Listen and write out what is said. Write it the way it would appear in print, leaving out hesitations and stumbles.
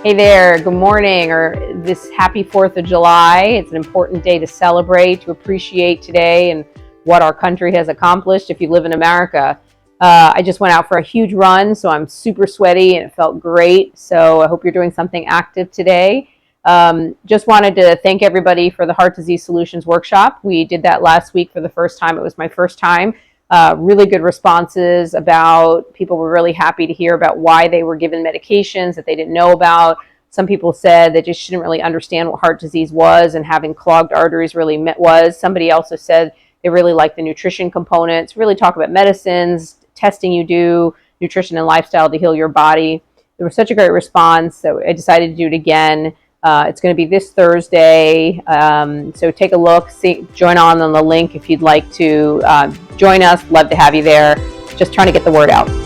Hey there, good morning, or this happy 4th of July. It's an important day to celebrate, to appreciate today and what our country has accomplished if you live in America. I just went out for a huge run, so I'm super sweaty and it felt great. So I hope you're doing something active today. Just wanted to thank everybody for the Heart Disease Solutions Workshop. We did that last week for the first time. It was my first time. Really good responses about people were really happy to hear about why they were given medications that they didn't know about. Some people said they just didn't really understand what heart disease was and having clogged arteries really was. Somebody also said they really liked the nutrition components, really talk about medicines, testing you do, nutrition and lifestyle to heal your body. There was such a great response, so I decided to do it again. It's going to be this Thursday, so take a look, join on the link if you'd like to join us. Love to have you there. Just trying to get the word out.